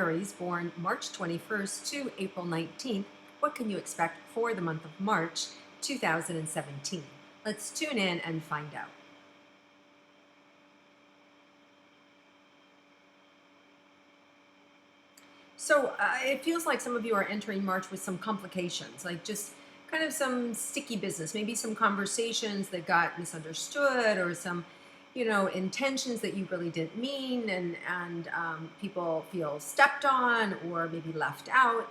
Aries, born March 21st to April 19th. What can you expect for the month of March 2017? Let's tune in and find out. So it feels like some of you are entering March with some complications, like just kind of some sticky business, maybe some conversations that got misunderstood, or some, intentions that you really didn't mean, and people feel stepped on, or maybe left out,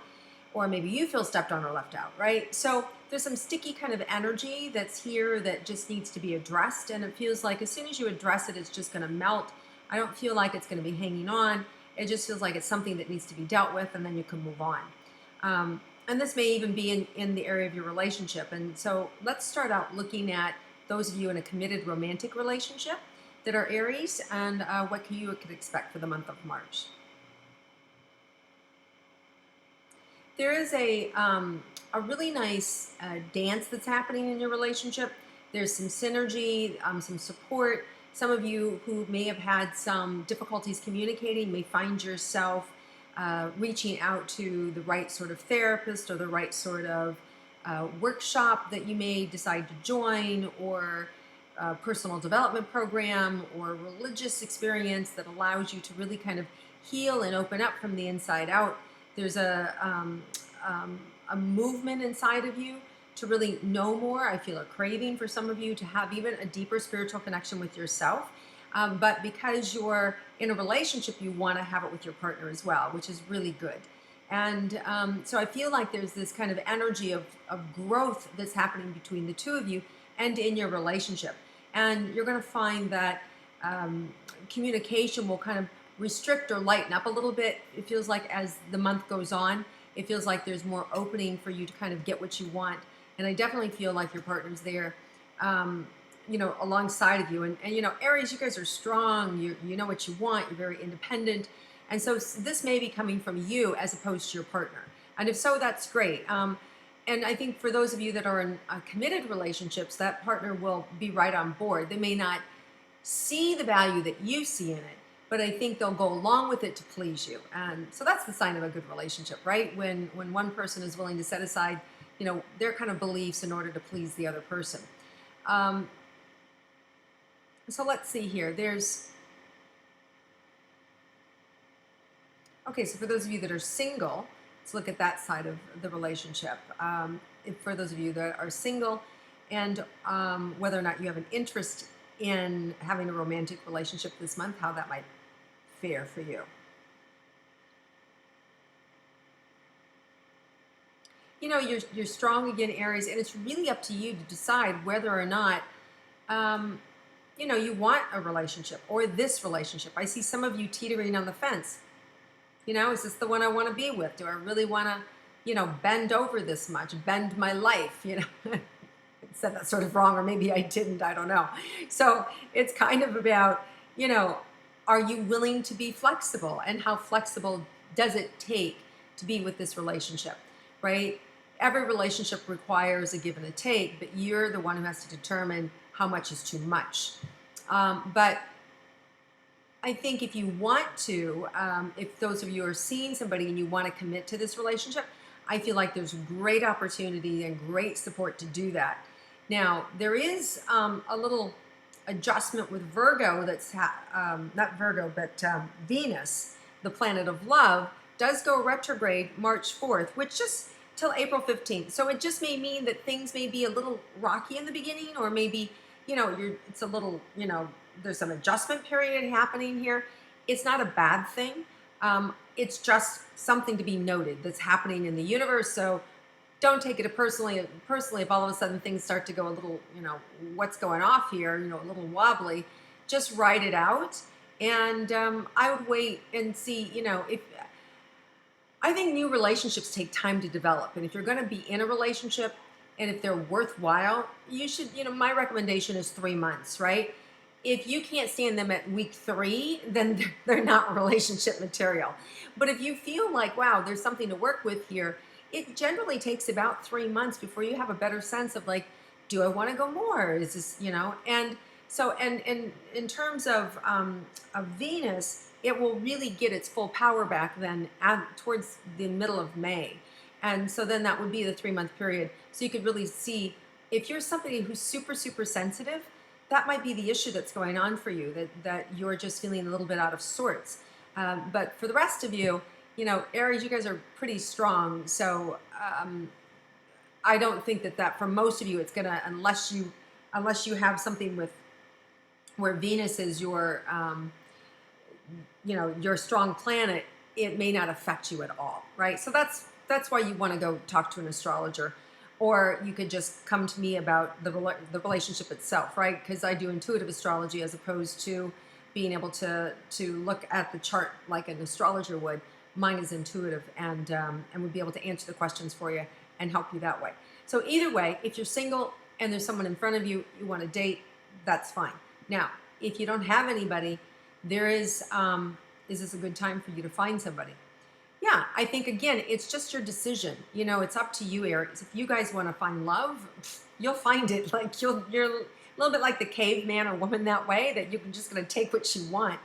or maybe you feel stepped on or left out, right? So there's some sticky kind of energy that's here that just needs to be addressed, and it feels like as soon as you address it, it's just going to melt. I don't feel like it's going to be hanging on. It just feels like it's something that needs to be dealt with, and then you can move on. And this may even be in the area of your relationship. And so let's start out looking at those of you in a committed romantic relationship that are Aries, and what you could expect for the month of March. There is a really nice dance that's happening in your relationship. There's some synergy, some support. Some of you who may have had some difficulties communicating may find yourself reaching out to the right sort of therapist, or the right sort of workshop that you may decide to join, or a personal development program, or religious experience that allows you to really kind of heal and open up from the inside out. There's a movement inside of you to really know more. I feel a craving for some of you to have even a deeper spiritual connection with yourself. But because you're in a relationship, you want to have it with your partner as well, which is really good. And so I feel like there's this kind of energy of growth that's happening between the two of you and in your relationship. And you're going to find that communication will kind of restrict or lighten up a little bit. It feels like as the month goes on, it feels like there's more opening for you to kind of get what you want. And I definitely feel like your partner's there, alongside of you. And Aries, you guys are strong. You know what you want. You're very independent. And so this may be coming from you as opposed to your partner. And if so, that's great. And I think for those of you that are in committed relationships, that partner will be right on board. They may not see the value that you see in it, but I think they'll go along with it to please you. And so that's the sign of a good relationship, right? When one person is willing to set aside, their kind of beliefs in order to please the other person. So let's see here. Okay, so for those of you that are single, let's look at that side of the relationship. For those of you that are single, and whether or not you have an interest in having a romantic relationship this month, how that might fare for you. You're strong again, Aries, and it's really up to you to decide whether or not you want a relationship or this relationship. I see some of you teetering on the fence. Is this the one I want to be with? Do I really want to, bend over this much, bend my life? I said that sort of wrong, or maybe I didn't, I don't know. So it's kind of about, are you willing to be flexible, and how flexible does it take to be with this relationship, right? Every relationship requires a give and a take, but you're the one who has to determine how much is too much. But I think if you want to, if those of you are seeing somebody and you want to commit to this relationship, I feel like there's great opportunity and great support to do that. Now, there is a little adjustment with Virgo that's, not Virgo, but Venus, the planet of love, does go retrograde March 4th, which just till April 15th. So it just may mean that things may be a little rocky in the beginning, or maybe, it's a little, there's some adjustment period happening here. It's not a bad thing. It's just something to be noted that's happening in the universe. So don't take it personally. If all of a sudden things start to go a little, what's going off here, a little wobbly, just write it out. And I would wait and see, if I think new relationships take time to develop. And if you're going to be in a relationship, and if they're worthwhile, you should, my recommendation is 3 months, right? If you can't stand them at week 3, then they're not relationship material. But if you feel like, wow, there's something to work with here, it generally takes about 3 months before you have a better sense of, like, do I want to go more? Is this, and so, and in terms of Venus, it will really get its full power back then towards the middle of May. And so then that would be the 3-month period. So you could really see if you're somebody who's super, super sensitive, that might be the issue that's going on for you, that you're just feeling a little bit out of sorts. But for the rest of you, Aries, you guys are pretty strong. So I don't think that for most of you, it's gonna, unless you have something with where Venus is your your strong planet, it may not affect you at all, right? So that's why you want to go talk to an astrologer, or you could just come to me about the relationship itself, right? Because I do intuitive astrology as opposed to being able to look at the chart like an astrologer would. Mine is intuitive, and would be able to answer the questions for you and help you that way. So either way, if you're single and there's someone in front of you you want to date, that's fine. Now, if you don't have anybody, there is this a good time for you to find somebody? Yeah, I think, again, it's just your decision. It's up to you, Aries. If you guys want to find love, you'll find it. Like you're a little bit like the caveman or woman that way, that you're just going to take what you want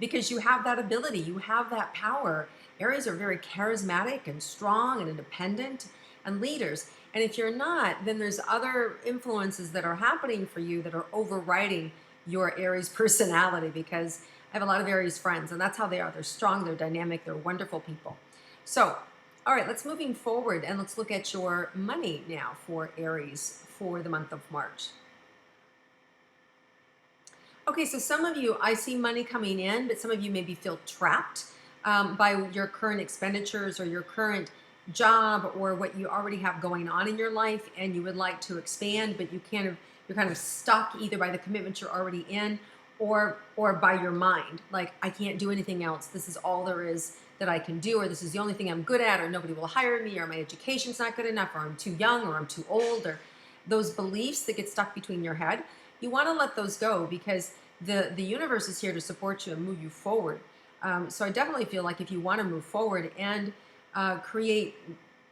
because you have that ability. You have that power. Aries are very charismatic and strong and independent and leaders. And if you're not, then there's other influences that are happening for you that are overriding your Aries personality, because I have a lot of Aries friends, and that's how they are. They're strong, they're dynamic, they're wonderful people. So, all right, let's moving forward and let's look at your money now for Aries for the month of March. Okay, so some of you, I see money coming in, but some of you maybe feel trapped by your current expenditures or your current job or what you already have going on in your life, and you would like to expand, but you're kind of stuck either by the commitment you're already in or by your mind. Like, I can't do anything else. This is all there is that I can do, or this is the only thing I'm good at, or nobody will hire me, or my education's not good enough, or I'm too young, or I'm too old, or those beliefs that get stuck between your head. You want to let those go because the universe is here to support you and move you forward. So I definitely feel like if you want to move forward and create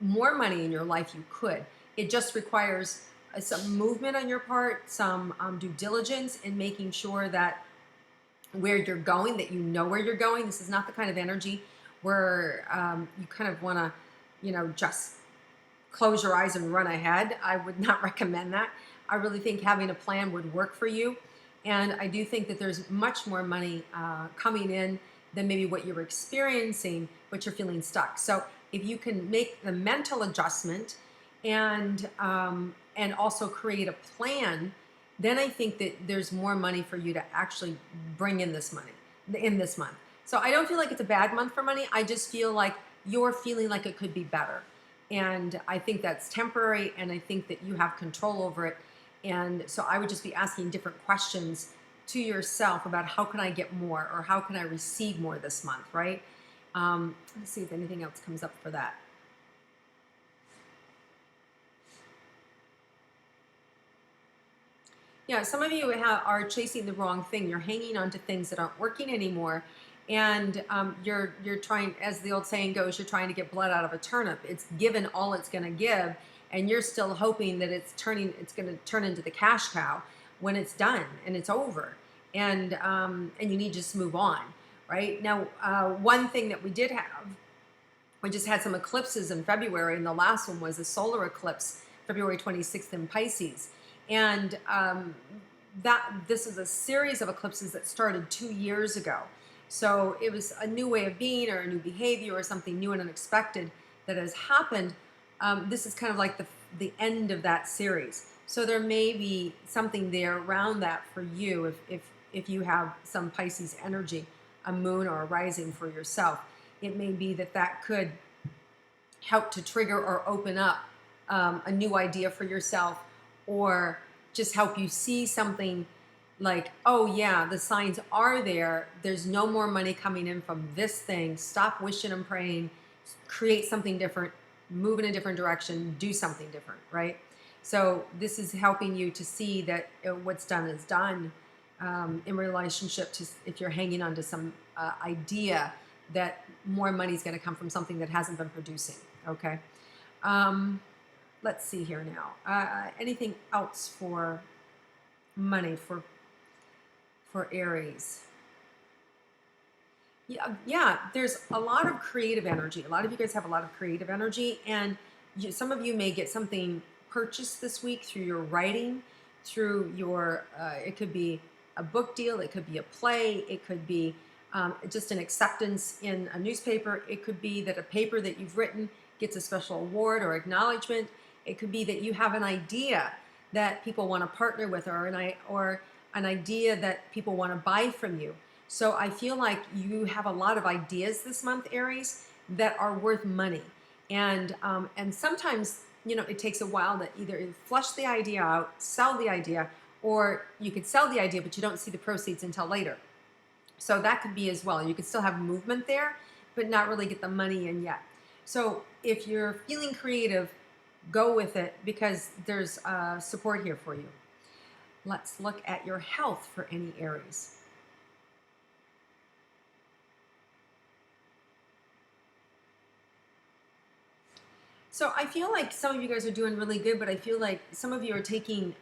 more money in your life, you could. It just requires some movement on your part, some due diligence in making sure that where you're going, that you know where you're going. This is not the kind of energy where you kind of want to, just close your eyes and run ahead. I would not recommend that. I really think having a plan would work for you. And I do think that there's much more money coming in than maybe what you're experiencing, but you're feeling stuck. So if you can make the mental adjustment and also create a plan, then I think that there's more money for you to actually bring in this money in this month. So I don't feel like it's a bad month for money. I just feel like you're feeling like it could be better. And I think that's temporary, and I think that you have control over it. And so I would just be asking different questions to yourself about how can I get more, or how can I receive more this month, right? Let's see if anything else comes up for that. Yeah, some of you are chasing the wrong thing. You're hanging on to things that aren't working anymore. And you're trying, as the old saying goes, you're trying to get blood out of a turnip. It's given all it's going to give, and you're still hoping that it's going to turn into the cash cow when it's done and it's over, and you need to just move on, right? Now, one thing that we just had some eclipses in February, and the last one was a solar eclipse, February 26th in Pisces, and this is a series of eclipses that started 2 years ago. So it was a new way of being, or a new behavior, or something new and unexpected that has happened. This is kind of like the end of that series. So there may be something there around that for you if you have some Pisces energy, a moon or a rising for yourself. It may be that could help to trigger or open up a new idea for yourself, or just help you see something like, oh yeah, the signs are there. There's no more money coming in from this thing. Stop wishing and praying. Create something different. Move in a different direction. Do something different, right? So this is helping you to see that what's done is done in relationship to if you're hanging on to some idea that more money is going to come from something that hasn't been producing, okay? Let's see here now. Anything else for money for Aries? Yeah, there's a lot of creative energy. A lot of you guys have a lot of creative energy, and some of you may get something purchased this week through your writing, through your, it could be a book deal, it could be a play, it could be just an acceptance in a newspaper, it could be that a paper that you've written gets a special award or acknowledgement, it could be that you have an idea that people want to partner with, or an idea that people want to buy from you. So I feel like you have a lot of ideas this month, Aries, that are worth money. And sometimes, it takes a while to either flush the idea out, sell the idea, or you could sell the idea, but you don't see the proceeds until later. So that could be as well. You could still have movement there, but not really get the money in yet. So if you're feeling creative, go with it because there's support here for you. Let's look at your health for any Aries. So I feel like some of you guys are doing really good, but I feel like some of you are taking,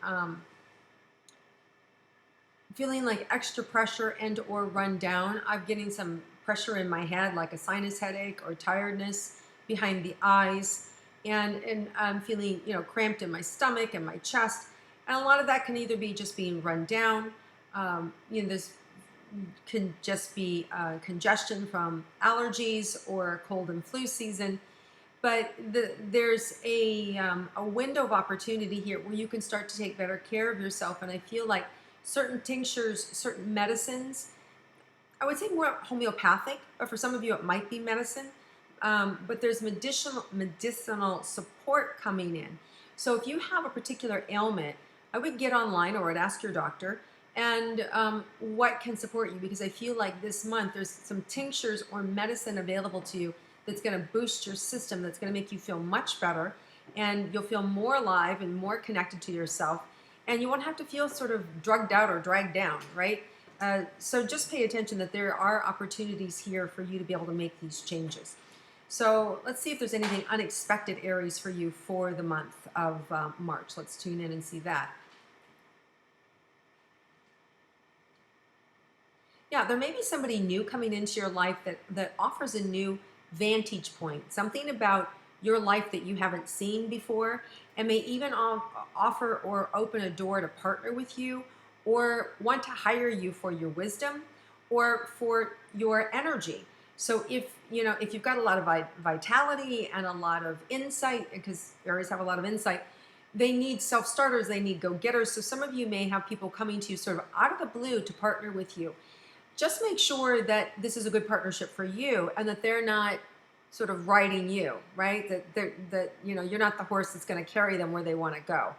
feeling like extra pressure and or run down. I'm getting some pressure in my head, like a sinus headache or tiredness behind the eyes. And I'm feeling, cramped in my stomach and my chest. And a lot of that can either be just being run down. This can just be congestion from allergies or cold and flu season. But there's a window of opportunity here where you can start to take better care of yourself. And I feel like certain tinctures, certain medicines, I would say more homeopathic, but for some of you it might be medicine. But there's medicinal support coming in. So if you have a particular ailment, I would get online or I'd ask your doctor and what can support you, because I feel like this month there's some tinctures or medicine available to you that's going to boost your system, that's going to make you feel much better, and you'll feel more alive and more connected to yourself, and you won't have to feel sort of drugged out or dragged down, right? So just pay attention that there are opportunities here for you to be able to make these changes. So let's see if there's anything unexpected, Aries, for you for the month of March. Let's tune in and see that. Yeah, there may be somebody new coming into your life that offers a new vantage point, something about your life that you haven't seen before, and may even offer or open a door to partner with you or want to hire you for your wisdom or for your energy. So if you've got a lot of vitality and a lot of insight, because Aries have a lot of insight, they need self-starters, they need go-getters. So some of you may have people coming to you sort of out of the blue to partner with you. Just make sure that this is a good partnership for you and that they're not sort of riding you, right? That you're not the horse that's going to carry them where they want to go.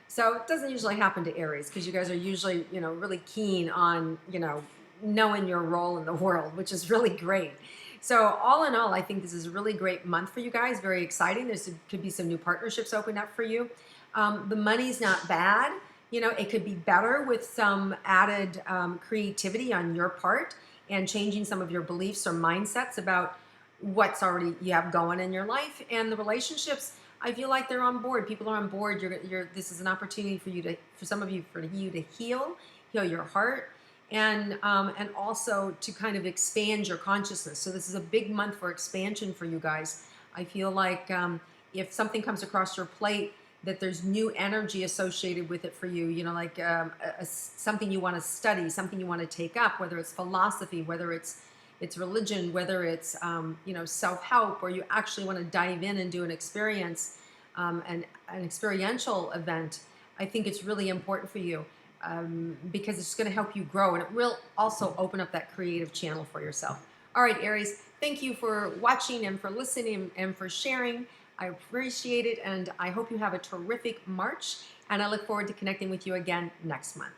So it doesn't usually happen to Aries because you guys are usually, really keen on, knowing your role in the world, which is really great. So all in all, I think this is a really great month for you guys. Very exciting. Could be some new partnerships open up for you. The money's not bad. It could be better with some added creativity on your part and changing some of your beliefs or mindsets about what's already you have going in your life. And the relationships, I feel like they're on board. People are on board. This is an opportunity for some of you, for you to heal your heart, and also to kind of expand your consciousness. So this is a big month for expansion for you guys. I feel like if something comes across your plate, that there's new energy associated with it for you, like something you want to study, something you want to take up, whether it's philosophy, whether it's religion, whether it's self-help, or you actually want to dive in and do an experience, an experiential event. I think it's really important for you because it's going to help you grow, and it will also open up that creative channel for yourself. All right, Aries, thank you for watching and for listening and for sharing. I appreciate it, and I hope you have a terrific March, and I look forward to connecting with you again next month.